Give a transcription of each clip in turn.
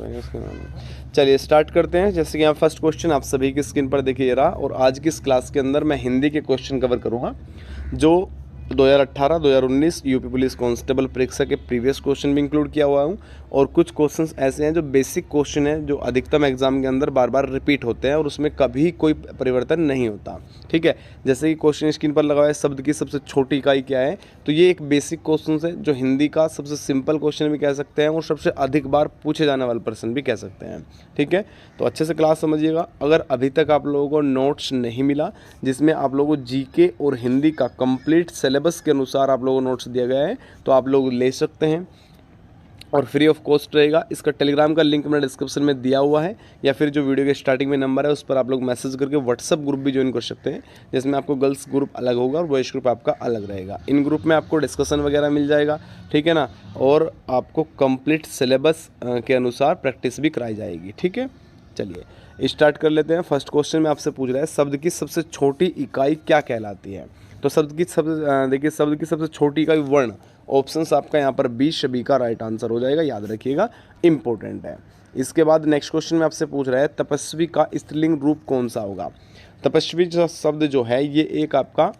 पाएगा इसके नाम। चलिए स्टार्ट करते हैं। जैसे कि यहाँ फर्स्ट क्वेश्चन आप सभी की स्क्रीन पर देखिए रहा, और आज की इस क्लास के अंदर मैं हिंदी के क्वेश्चन कवर करूँगा जो 2018-2019 यूपी पुलिस कांस्टेबल परीक्षा के प्रीवियस क्वेश्चन भी इंक्लूड किया हुआ हूँ, और कुछ क्वेश्चंस ऐसे हैं जो बेसिक क्वेश्चन हैं जो अधिकतम एग्जाम के अंदर बार बार रिपीट होते हैं और उसमें कभी कोई परिवर्तन नहीं होता। ठीक है, जैसे कि क्वेश्चन स्क्रीन पर लगा हुआ है, शब्द की सबसे छोटी इकाई क्या है। तो ये एक बेसिक क्वेश्चन है जो हिंदी का सबसे सिंपल क्वेश्चन भी कह सकते हैं और सबसे अधिक बार पूछे जाने वाले प्रश्न भी कह सकते हैं। ठीक है, तो अच्छे से क्लास समझिएगा। अगर अभी तक आप लोगों को नोट्स नहीं मिला जिसमें आप लोगों को जीके और हिंदी का कंप्लीट सिलेबस के अनुसार आप लोगों को नोट्स दिया गया है, तो आप लोग ले सकते हैं और फ्री ऑफ कॉस्ट रहेगा। इसका टेलीग्राम का लिंक मैंने डिस्क्रिप्शन में दिया हुआ है, या फिर जो वीडियो के स्टार्टिंग में नंबर है उस पर आप लोग मैसेज करके व्हाट्सअप ग्रुप भी ज्वाइन कर सकते हैं, जिसमें आपको गर्ल्स ग्रुप अलग होगा और बॉयज़ ग्रुप आपका अलग रहेगा। इन ग्रुप में आपको डिस्कशन वगैरह मिल जाएगा, ठीक है ना, और आपको कंप्लीट सिलेबस के अनुसार प्रैक्टिस भी कराई जाएगी। ठीक है, चलिए स्टार्ट कर लेते हैं। फर्स्ट क्वेश्चन में आपसे पूछ रहा है, शब्द की सबसे छोटी इकाई क्या कहलाती है। तो शब्द की सबसे छोटी इकाई वर्ण। ऑप्शंस आपका यहाँ पर बी सभी का राइट आंसर हो जाएगा, याद रखिएगा, इंपॉर्टेंट है। इसके बाद नेक्स्ट क्वेश्चन में आपसे पूछ रहा है, तपस्वी का स्त्रीलिंग रूप कौन सा होगा। तपस्वी शब्द जो है ये एक आपका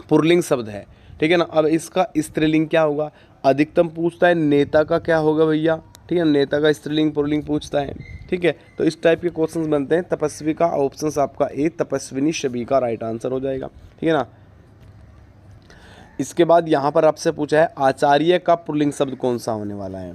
पुल्लिंग शब्द है, ठीक है ना। अब इसका स्त्रीलिंग क्या होगा, अधिकतम पूछता है नेता का क्या होगा भैया, ठीक है, नेता का स्त्रीलिंग पुल्लिंग पूछता है। ठीक है, तो इस टाइप के क्वेश्चंस बनते हैं। तपस्वी का ऑप्शंस आपका ए तपस्विनी सभी का राइट आंसर हो जाएगा, ठीक है ना। इसके बाद यहाँ पर आपसे पूछा है, आचार्य का पुल्लिंग शब्द कौन सा होने वाला है,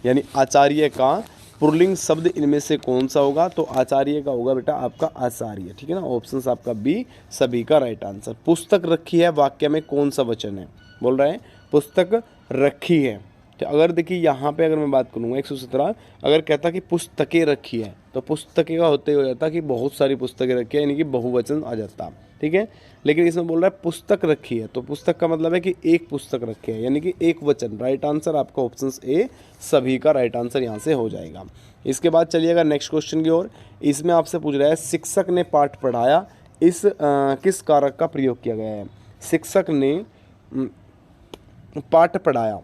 यानी आचार्य का पुल्लिंग शब्द इनमें से कौन सा होगा। तो आचार्य का होगा बेटा आपका आचार्य, ठीक है ना। ऑप्शंस आपका बी सभी का राइट आंसर। पुस्तक रखी है वाक्य में कौन सा वचन है, बोल रहे हैं पुस्तक रखी है। तो अगर देखिए यहाँ पे अगर मैं बात करूँगा 117, अगर कहता कि पुस्तकें रखी है तो पुस्तकें का होते हो जाता कि बहुत सारी पुस्तकें रखी है, यानी कि बहुवचन आ जाता, ठीक है। लेकिन इसमें बोल रहा है पुस्तक रखी है, तो पुस्तक का मतलब है कि एक पुस्तक रखी है, यानी कि एक वचन। राइट आंसर आपका ऑप्शन ए सभी का राइट आंसर यहाँ से हो जाएगा। इसके बाद चलिएगा नेक्स्ट क्वेश्चन की ओर। इसमें आपसे पूछ रहा है, शिक्षक ने पाठ पढ़ाया, इस किस कारक का प्रयोग किया गया है। शिक्षक ने पाठ पढ़ाया,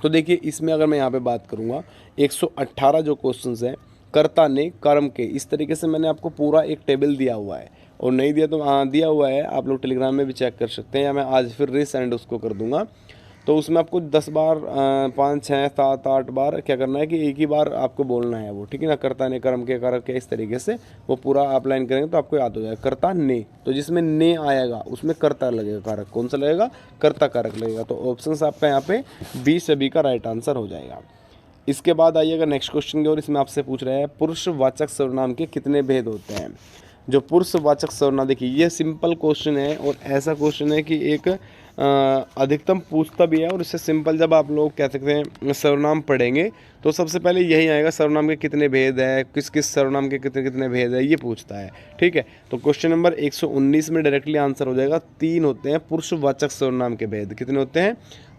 तो देखिए इसमें अगर मैं यहाँ पे बात करूँगा 118 जो क्वेश्चंस हैं, कर्ता ने कर्म के, इस तरीके से मैंने आपको पूरा एक टेबल दिया हुआ है, और नहीं दिया तो दिया हुआ है, आप लोग टेलीग्राम में भी चेक कर सकते हैं, या मैं आज फिर रीसेंड उसको कर दूंगा। तो उसमें आपको 10 बार 5 6 7 8 बार क्या करना है कि एक ही बार आपको बोलना है वो, ठीक है ना। कर्ता ने कर्म के कारक के, इस तरीके से वो पूरा आप लाइन करेंगे तो आपको याद हो जाएगा। कर्ता ने, तो जिसमें ने आएगा उसमें कर्ता लगेगा, कारक कौन सा लगेगा, कर्ता कारक लगेगा। तो ऑप्शंस आपका यहाँ पे बी सभी का राइट आंसर हो जाएगा। इसके बाद आइएगा नेक्स्ट क्वेश्चन की ओर। इसमें आपसे पूछ रहे हैं, पुरुषवाचक सर्वनाम के कितने भेद होते हैं। जो पुरुषवाचक सर्वनाम, देखिए ये सिंपल क्वेश्चन है और ऐसा क्वेश्चन है कि एक अधिकतम पूछता भी है, और इससे सिंपल जब आप लोग कह सकते हैं सर्वनाम पढ़ेंगे तो सबसे पहले यही आएगा, सर्वनाम के कितने भेद है, किस किस सर्वनाम के कितने कितने भेद है, ये पूछता है। ठीक है, तो क्वेश्चन नंबर 119 में डायरेक्टली आंसर हो जाएगा, 3 होते हैं पुरुषवाचक सर्वनाम के भेद। कितने होते हैं,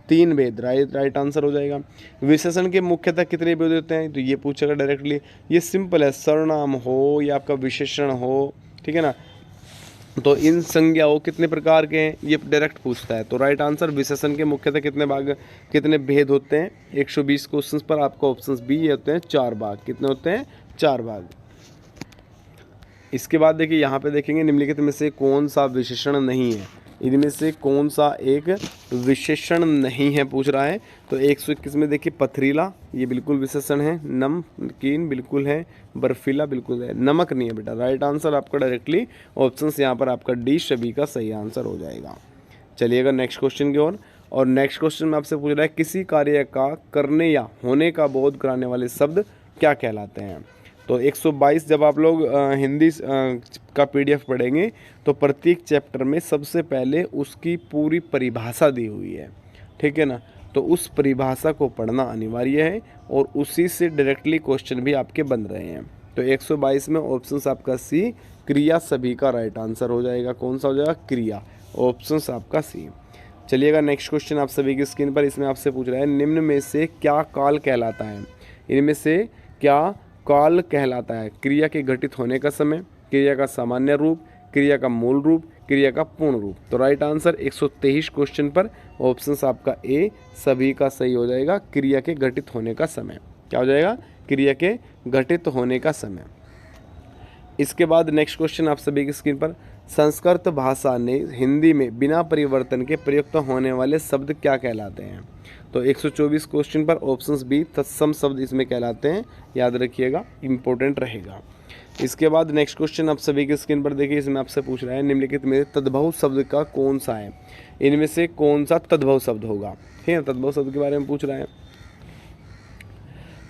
3 भेद, राइट आंसर हो जाएगा। विशेषण के मुख्यतः कितने भेद होते हैं, तो ये पूछेगा डायरेक्टली। ये सिंपल है, सर्वनाम हो या आपका विशेषण हो, ठीक है ना, तो इन संज्ञाओं कितने प्रकार के हैं ये डायरेक्ट पूछता है। तो राइट आंसर विशेषण के मुख्यतः कितने भाग, कितने भेद होते हैं। 120 क्वेश्चंस पर आपका ऑप्शंस बी ये होते हैं 4 भाग। कितने होते हैं, 4 भाग। इसके बाद देखिए यहाँ पे देखेंगे, निम्नलिखित में से कौन सा विशेषण नहीं है, इनमें से कौन सा एक विशेषण नहीं है पूछ रहा है। तो 121 में देखिए, पथरीला ये बिल्कुल विशेषण है, नमकीन बिल्कुल है, बर्फीला बिल्कुल है, नमक नहीं है बेटा। राइट आंसर आपका डायरेक्टली ऑप्शंस यहाँ पर आपका डी सभी का सही आंसर हो जाएगा। चलिएगा नेक्स्ट क्वेश्चन की ओर। और नेक्स्ट क्वेश्चन में आपसे पूछ रहा है, किसी कार्य का करने या होने का बोध कराने वाले शब्द क्या कहलाते हैं। तो 122 जब आप लोग हिंदी का PDF पढ़ेंगे तो प्रत्येक चैप्टर में सबसे पहले उसकी पूरी परिभाषा दी हुई है, ठीक है ना। तो उस परिभाषा को पढ़ना अनिवार्य है और उसी से डायरेक्टली क्वेश्चन भी आपके बन रहे हैं। तो 122 में ऑप्शंस आपका सी क्रिया सभी का राइट आंसर हो जाएगा। कौन सा हो जाएगा, क्रिया, ऑप्शंस आपका सी। चलिएगा नेक्स्ट क्वेश्चन आप सभी की स्क्रीन पर। इसमें आपसे पूछ रहा है, निम्न में से क्या काल कहलाता है। इनमें से क्या काल कहलाता है। क्रिया के घटित होने का समय, क्रिया का सामान्य रूप, क्रिया का मूल रूप, क्रिया का पूर्ण रूप। तो राइट आंसर 123 क्वेश्चन पर ऑप्शंस आपका ए सभी का सही हो जाएगा। क्रिया के घटित होने का समय क्या हो जाएगा, क्रिया के घटित होने का समय। इसके बाद नेक्स्ट क्वेश्चन आप सभी की स्क्रीन पर, संस्कृत भाषा ने हिंदी में बिना परिवर्तन के प्रयुक्त होने वाले शब्द क्या कहलाते हैं? तो 124 क्वेश्चन पर ऑप्शंस बी तत्सम शब्द इसमें कहलाते हैं, याद रखिएगा, इंपॉर्टेंट रहेगा। इसके बाद नेक्स्ट क्वेश्चन आप सभी की स्क्रीन पर देखिए, इसमें आपसे पूछ रहा है निम्नलिखित में तद्भव शब्द का कौन सा है? इनमें से कौन सा तद्भव शब्द होगा? ठीक है, तद्भव शब्द के बारे में पूछ रहा है।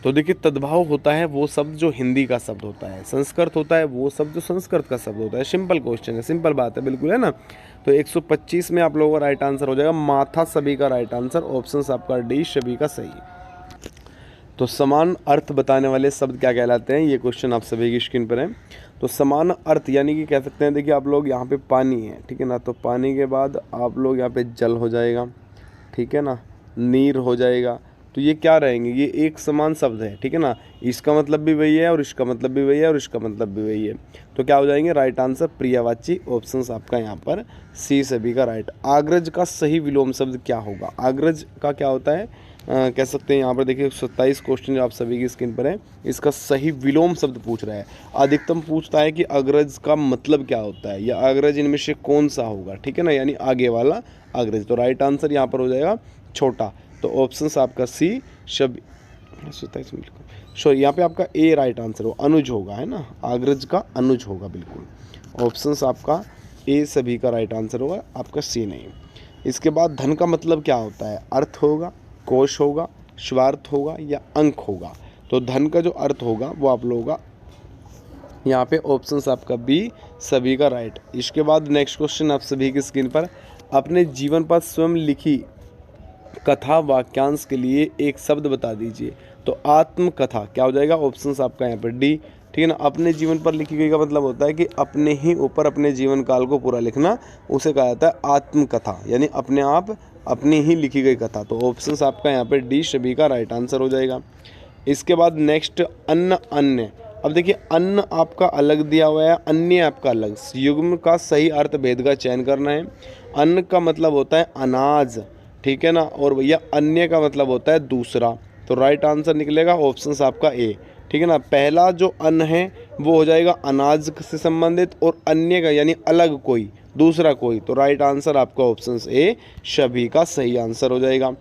तो देखिए, तद्भव होता है वो शब्द जो हिंदी का शब्द होता है, संस्कृत होता है वो शब्द जो संस्कृत का शब्द होता है। सिंपल क्वेश्चन है, सिंपल बात है, बिल्कुल, है ना। तो 125 में आप लोगों का राइट आंसर हो जाएगा माथा, सभी का राइट आंसर, ऑप्शन आपका डी सभी का सही। तो समान अर्थ बताने वाले शब्द क्या कहलाते हैं? ये क्वेश्चन आप सभी की स्क्रीन पर है। तो समान अर्थ यानी कि कह सकते हैं, देखिए आप लोग यहाँ पे पानी है, ठीक है ना, तो पानी के बाद आप लोग यहाँ पे जल हो जाएगा, ठीक है ना, नीर हो जाएगा, तो ये क्या रहेंगे? ये एक समान शब्द है, ठीक है ना, इसका मतलब भी वही है और इसका मतलब भी वही है और इसका मतलब भी वही है, तो क्या हो जाएंगे? राइट आंसर प्रियवाची, ऑप्शंस आपका यहाँ पर सी सभी का राइट। आग्रज का सही विलोम शब्द क्या होगा? आग्रज का क्या होता है? कह सकते हैं यहाँ पर देखिए 27 क्वेश्चन जो आप सभी की स्क्रीन पर है, इसका सही विलोम शब्द पूछ रहा है। अधिकतम पूछता है कि अग्रज का मतलब क्या होता है या अग्रज इनमें से कौन सा होगा, ठीक है ना, यानी आगे वाला अग्रज। तो राइट आंसर यहाँ पर हो जाएगा छोटा, तो ऑप्शन आपका सी 27 सॉरी यहाँ पे आपका ए राइट आंसर हो, अनुज होगा, है ना, अग्रज का अनुज होगा, बिल्कुल, ऑप्शन आपका ए सभी का राइट आंसर होगा, आपका सी नहीं। इसके बाद धन का मतलब क्या होता है? अर्थ होगा, कोश होगा, स्वार्थ होगा या अंक होगा? तो धन का जो अर्थ होगा वो आप लोगों का यहाँ पे ऑप्शंस आपका बी सभी का राइट। इसके बाद नेक्स्ट क्वेश्चन आप सभी की स्क्रीन पर, अपने जीवन पर स्वयं लिखी कथा वाक्यांश के लिए एक शब्द बता दीजिए। तो आत्मकथा क्या हो जाएगा? ऑप्शंस आपका यहाँ पर डी, ठीक है ना। अपने जीवन पर लिखी गई का मतलब होता है कि अपने ही ऊपर अपने जीवन काल को पूरा लिखना, उसे कहा जाता है आत्मकथा, यानी अपने आप अपनी ही लिखी गई कथा। तो ऑप्शंस आपका यहाँ पर डी सभी का राइट आंसर हो जाएगा। इसके बाद नेक्स्ट अन्न, अन्य। अब देखिए अन्न आपका अलग दिया हुआ है, अन्य आपका अलग, युग्म का सही अर्थ भेद का चयन करना है। अन्न का मतलब होता है अनाज, ठीक है ना, और भैया अन्य का मतलब होता है दूसरा, तो राइट आंसर निकलेगा ऑप्शंस आपका ए, ठीक है ना। पहला जो अन्न है वो हो जाएगा अनाज से संबंधित, और अन्य का यानी अलग कोई, दूसरा कोई, तो राइट आंसर आपका ऑप्शंस ए सभी का सही आंसर हो जाएगा।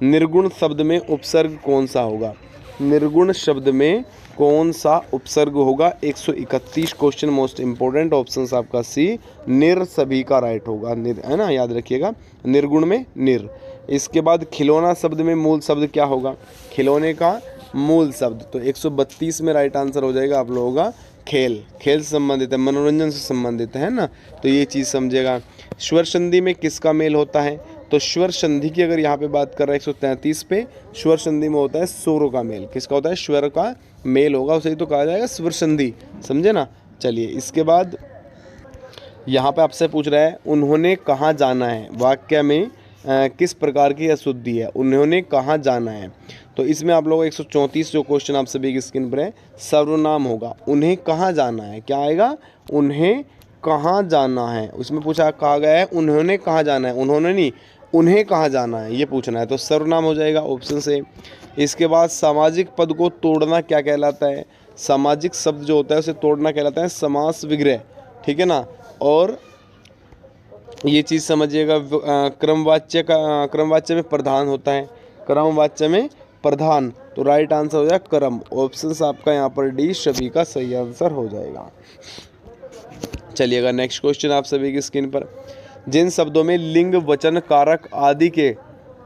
निर्गुण शब्द में उपसर्ग कौन सा होगा? निर्गुण शब्द में कौन सा उपसर्ग होगा? 131 क्वेश्चन मोस्ट इंपोर्टेंट, ऑप्शंस आपका सी निर सभी का राइट होगा, निर, है ना, याद रखिएगा, निर्गुण में निर। इसके बाद खिलौना शब्द में मूल शब्द क्या होगा? खिलौने का मूल शब्द, तो 132 में राइट आंसर हो जाएगा आप लोगों का खेल, खेल से संबंधित है, मनोरंजन से संबंधित है ना, तो ये चीज़ समझेगा। स्वर संधि में किसका मेल होता है? तो स्वर संधि की अगर यहाँ पे बात कर रहे हैं 133 पे, स्वर संधि में होता है स्वरों का मेल। किसका होता है? स्वर का मेल होगा, उसे ही तो कहा जाएगा स्वर संधि, समझे ना। चलिए इसके बाद यहाँ पे आपसे पूछ रहा है उन्होंने कहाँ जाना है, वाक्य में किस प्रकार की अशुद्धि है? उन्होंने कहाँ जाना है, तो इसमें आप लोग 134 जो क्वेश्चन आप सभी की स्क्रीन पर है, सर्वनाम होगा, उन्हें कहाँ जाना है, क्या आएगा? उन्हें कहाँ जाना है, उसमें पूछा कहा गया है उन्होंने कहाँ जाना है, उन्होंने नहीं, उन्हें कहाँ जाना है ये पूछना है, तो सर्वनाम हो जाएगा ऑप्शन से। इसके बाद सामाजिक पद को तोड़ना क्या कहलाता है? सामाजिक शब्द जो होता है उसे तोड़ना कहलाता है समास विग्रह, ठीक है ना। और ये चीज़ समझिएगा, क्रमवाच्य में प्रधान होता है, क्रमवाच्य में प्रधान, तो राइट आंसर हो जाएगा क्रम, ऑप्शन आपका यहाँ पर डी सभी का सही आंसर हो जाएगा। चलिएगा नेक्स्ट क्वेश्चन आप सभी की स्क्रीन पर, जिन शब्दों में लिंग, वचन, कारक आदि के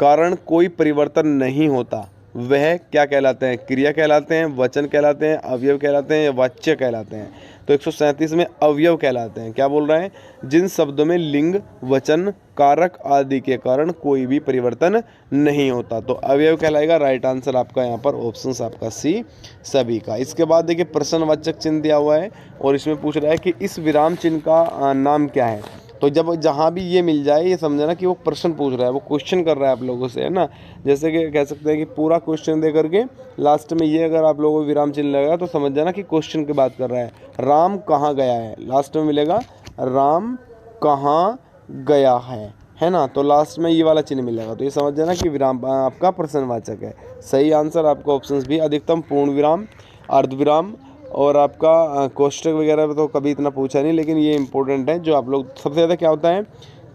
कारण कोई परिवर्तन नहीं होता वह क्या कहलाते हैं? क्रिया कहलाते हैं, वचन कहलाते हैं, अवयव कहलाते हैं या वाच्य कहलाते हैं? तो 137 में अवयव कहलाते हैं। क्या बोल रहा है? जिन शब्दों में लिंग, वचन, कारक आदि के कारण कोई भी परिवर्तन नहीं होता, तो अवयव कहलाएगा, राइट आंसर आपका यहाँ पर ऑप्शन आपका सी सभी का। इसके बाद देखिए प्रश्नवाचक चिन्ह दिया हुआ है और इसमें पूछ रहा है कि इस विराम चिन्ह का नाम क्या है? तो जब जहाँ भी ये मिल जाए ये समझना कि वो प्रश्न पूछ रहा है, वो क्वेश्चन कर रहा है आप लोगों से, है ना। जैसे कि कह सकते हैं कि पूरा क्वेश्चन दे करके लास्ट में ये अगर आप लोगों को विराम चिन्ह लगेगा तो समझ जाना कि क्वेश्चन की बात कर रहा है। राम कहाँ गया है, लास्ट में मिलेगा राम कहाँ गया है, है ना, तो लास्ट में ये वाला चिन्ह मिलेगा। तो ये समझ जाना कि विराम आपका प्रश्नवाचक है। सही आंसर आपका ऑप्शंस भी अधिकतम पूर्ण विराम, अर्धविराम और आपका कोष्टक वगैरह तो कभी इतना पूछा नहीं, लेकिन ये इंपॉर्टेंट है जो आप लोग सबसे ज़्यादा क्या होता है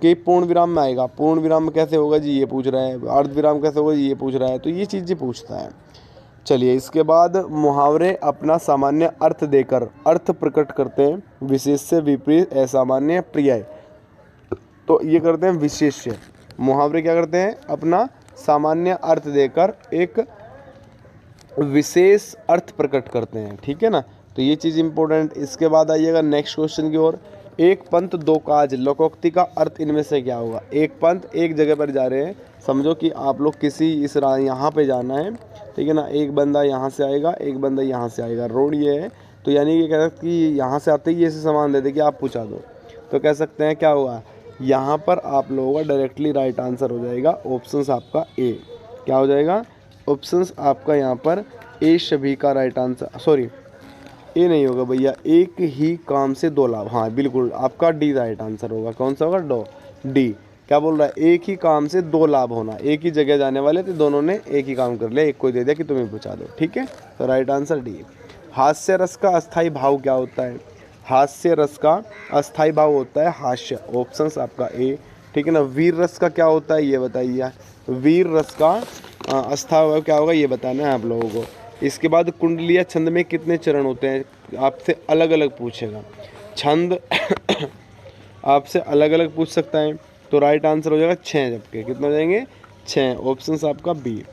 कि पूर्ण विराम में आएगा। पूर्ण विराम कैसे होगा जी, ये पूछ रहा है। अर्धविराम कैसे होगा जी, ये पूछ रहा है। तो ये चीज़ें पूछता है। चलिए इसके बाद मुहावरे अपना सामान्य अर्थ देकर अर्थ प्रकट करते हैं, विशेष से विपरीत, असामान्य, पर्याय। तो ये करते हैं विशेष्य। मुहावरे क्या करते हैं, अपना सामान्य अर्थ देकर एक विशेष अर्थ प्रकट करते हैं, ठीक है ना। तो ये चीज़ इंपॉर्टेंट। इसके बाद आइएगा नेक्स्ट क्वेश्चन की ओर। एक पंथ दो काज, लोकोक्ति का अर्थ इनमें से क्या होगा। एक पंथ, एक जगह पर जा रहे हैं, समझो कि आप लोग किसी इस यहाँ पे जाना है, ठीक है ना। एक बंदा यहाँ से आएगा, एक बंदा यहाँ से आएगा, रोड ये है। तो यानी कि कह सकते कि यहाँ से आते ही ऐसे सामान दे दे कि आप पहुँचा दो, तो कह सकते हैं क्या होगा, यहाँ पर आप लोगों का डायरेक्टली राइट आंसर हो जाएगा ऑप्शंस आपका ए। क्या हो जाएगा, ऑप्शंस आपका यहाँ पर ए सभी का राइट आंसर, सॉरी ए नहीं होगा भैया, एक ही काम से दो लाभ। हाँ बिल्कुल, आपका डी राइट आंसर होगा। कौन सा होगा, डी। क्या बोल रहा है, एक ही काम से दो लाभ होना। एक ही जगह जाने वाले थे, दोनों ने एक ही काम कर लिया, एक को दे दिया कि तुम्हें पहुँचा दो, ठीक है। तो राइट आंसर डी। हास्य रस का अस्थायी भाव क्या होता है। हास्य रस का अस्थायी भाव होता है हास्य, ऑप्शंस आपका ए, ठीक है ना। वीर रस का क्या होता है ये बताइए। वीर रस का अस्थायी भाव क्या होगा ये बताना है आप लोगों को। इसके बाद कुंडलिया छंद में कितने चरण होते हैं, आपसे अलग अलग पूछेगा। छंद आपसे अलग अलग पूछ सकता है। तो राइट आंसर हो जाएगा 6, जबकि कितना हो जाएंगे 6, ऑप्शंस आपका बी।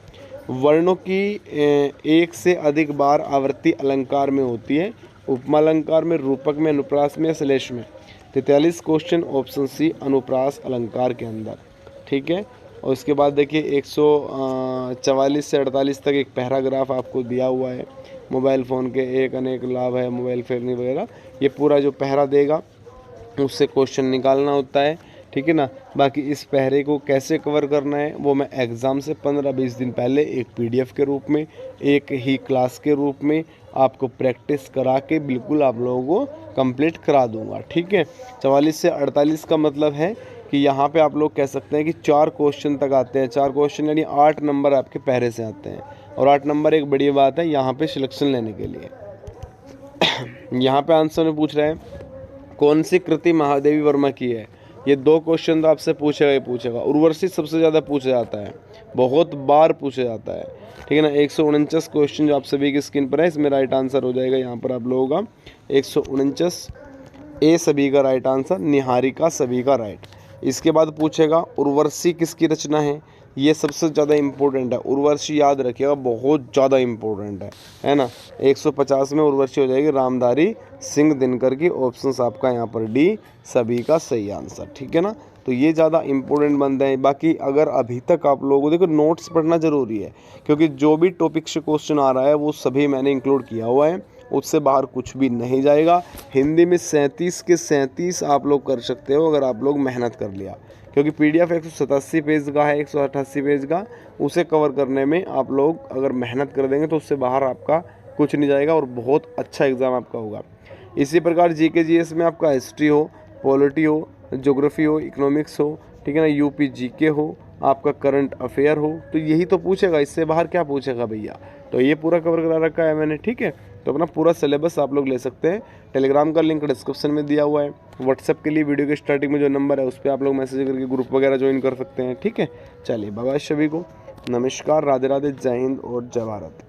वर्णों की एक से अधिक बार आवृत्ति अलंकार में होती है, उपमा अलंकार में, रूपक में, अनुप्रास में या श्लेष में। 43 क्वेश्चन ऑप्शन सी अनुप्रास अलंकार के अंदर, ठीक है। और उसके बाद देखिए 144 से 48 तक एक पैराग्राफ आपको दिया हुआ है। मोबाइल फ़ोन के एक अनेक लाभ है, मोबाइल फेरने वगैरह, ये पूरा जो पहरा देगा उससे क्वेश्चन निकालना होता है, ठीक है ना। बाकी इस पहरे को कैसे कवर करना है वो मैं एग्ज़ाम से 15-20 दिन पहले एक PDF के रूप में, एक ही क्लास के रूप में आपको प्रैक्टिस करा के बिल्कुल आप लोगों को कंप्लीट करा दूंगा, ठीक है। 44 से 48 का मतलब है कि यहाँ पे आप लोग कह सकते हैं कि 4 क्वेश्चन तक आते हैं। 4 क्वेश्चन यानी 8 नंबर आपके पहरे से आते हैं। और 8 नंबर एक बड़ी बात है यहाँ पे सिलेक्शन लेने के लिए। यहाँ पे आंसर में पूछ रहे हैं कौन सी कृति महादेवी वर्मा की है। ये 2 क्वेश्चन तो आपसे पूछेगा ही पूछेगा। उर्वशी सबसे ज़्यादा पूछा जाता है, बहुत बार पूछा जाता है, ठीक है ना। 149 क्वेश्चन जो आप सभी की स्क्रीन पर है, इसमें राइट आंसर हो जाएगा यहाँ पर आप लोगों का 149 ए सभी का राइट आंसर, निहारिका सभी का राइट। इसके बाद पूछेगा उर्वशी किसकी रचना है। ये सबसे ज़्यादा इम्पोर्टेंट है, उर्वशी याद रखिएगा, बहुत ज़्यादा इम्पोर्टेंट है ना। 150 में उर्वशी हो जाएगी रामधारी सिंह दिनकर की, ऑप्शंस आपका यहाँ पर डी सभी का सही आंसर, ठीक है ना। तो ये ज़्यादा इम्पोर्टेंट बनते हैं। बाकी अगर अभी तक आप लोगों को देखो नोट्स पढ़ना ज़रूरी है, क्योंकि जो भी टॉपिक से क्वेश्चन आ रहा है वो सभी मैंने इंक्लूड किया हुआ है, उससे बाहर कुछ भी नहीं जाएगा। हिंदी में 37 के 37 आप लोग कर सकते हो अगर आप लोग मेहनत कर लिया, क्योंकि PDF 187 पेज का है, 188 पेज का, उसे कवर करने में आप लोग अगर मेहनत कर देंगे तो उससे बाहर आपका कुछ नहीं जाएगा और बहुत अच्छा एग्ज़ाम आपका होगा। इसी प्रकार GK GS में आपका हिस्ट्री हो, पॉलिटी हो, ज्योग्राफी हो, इकोनॉमिक्स हो, ठीक है ना, UP GK हो, आपका करंट अफेयर हो, तो यही तो पूछेगा, इससे बाहर क्या पूछेगा भैया। तो ये पूरा कवर करा रखा है मैंने, ठीक है। तो अपना पूरा सिलेबस आप लोग ले सकते हैं। टेलीग्राम का लिंक डिस्क्रिप्शन में दिया हुआ है। व्हाट्सएप के लिए वीडियो के स्टार्टिंग में जो नंबर है उस पर आप लोग मैसेज करके ग्रुप वगैरह ज्वाइन कर सकते हैं, ठीक है। चलिए बाय बाय सभी को, नमस्कार, राधे राधे, जय हिंद और जय भारत।